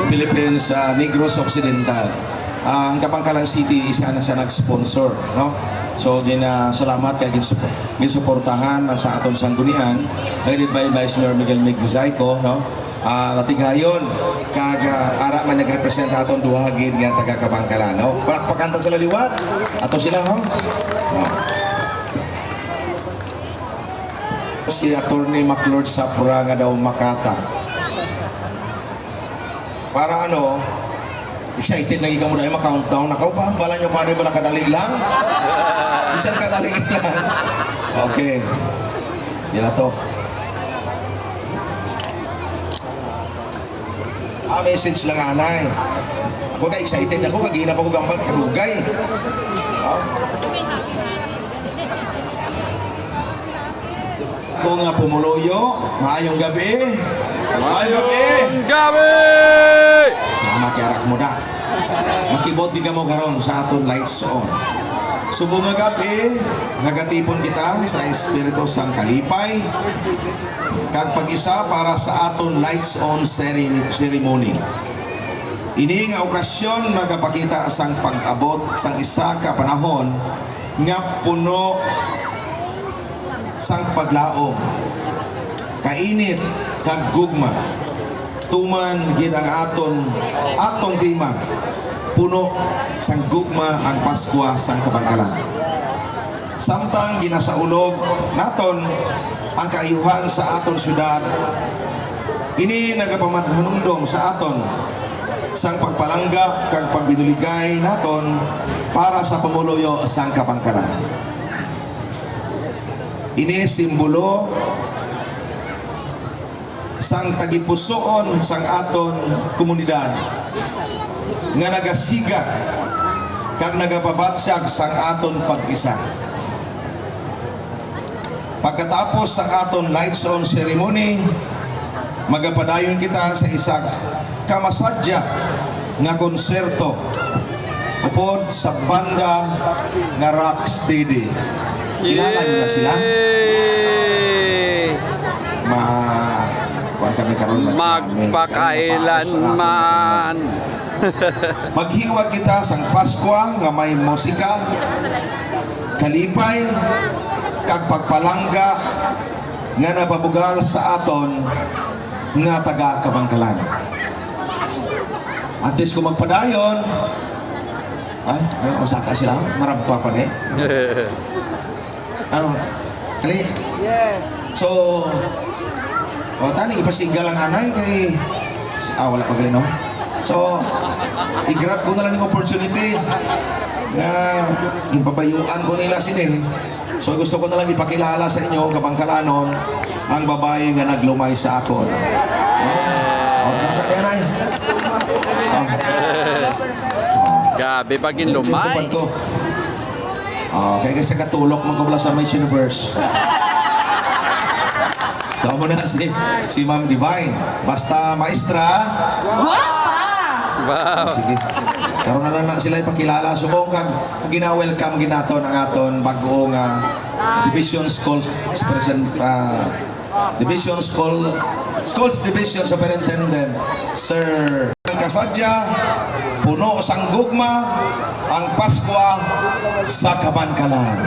Philippines, Negros Occidental. Ang Kabangkalan City isa na siya nag-sponsor, no? So salamat kay ginsuportahan sa aton sanggunian headed by Vice Mayor Miguel Migzayco, no? Natigayon kag ara man nagrepresent aton duha gid nga taga Kabangkalan, no? Pakanta sila liwat ato sila, no? Si Attorney MacLord Sapra nga daw makata para excited na ikaw mo dahil ma-countdown. Nakaw pa, bala nyo paano ba nakadali lang? Bisan kadali lang. Okay. Yan na to. Message lang anay. Ako ka-excited ako, kagina pa ko gambar, kadugay. Ako nga pumuloyo, maayong gabi. Maayong gabi! Salamat kay arak mo na. Makibot di ka mo karon sa aton lights on. Subong nga gabi, nagatipon kita sa espiritu sang kalipay. Kag pag-isa para sa aton lights on ceremony. Ini nga okasyon nagapakita sang pag-abot sang isa ka panahon nga puno sang paglaom. Kainit kag gugma. Tuman gid ang atong tema, puno sang gugma ang Pasko sang Kabangkalan. Samtang ginasaulog naton ang kaayuhan sa aton syudad, ini nagapamadhanumdom sa aton sang pagpalangga kag pagbiduligay naton para sa pamuluyo sang Kabangkalan. Ini simbolo sang tagipusoon sang aton komunidad nga nagasiga kag nagapabatsyag sang aton pag-isa. Pagkatapos sang aton lights on ceremony, magapadayon kita sa isang kamasadya nga konserto upod sa banda nga Rocksteady. Kilala nyo na sila? Kami karon magpakailanman. Maghiwag kita sang Pasko nga may musika, kalipay, kag pagpalangga nga napabugal sa aton nga taga Kabangkalan. Antes ko magpadayon, usaka sila, marabpa pa ni. Kali? Yes. So, tani ipasigal lang anay kay wala pa gali, no? So i-grab ko na lang yung opportunity na ipabayuan ko nila sini. So gusto ko na lang ipakilala sa inyo Kabangkalanon ang babae nga naglumay sa akon. Anay. Gabi pagin lumay. Kaya kasi katulok magkabla sa Miss Universe. So mo na si Ma'am Divine. Basta maestra. Guwapa! Wow. Sige. Karon na lang sila ipakilala. Subong kag gina-welcome ginaton ang aton bag-o nga Division Schools Division Superintendent Sir ang kasadya puno sang gugma ang Pasko sa Kabangkalan.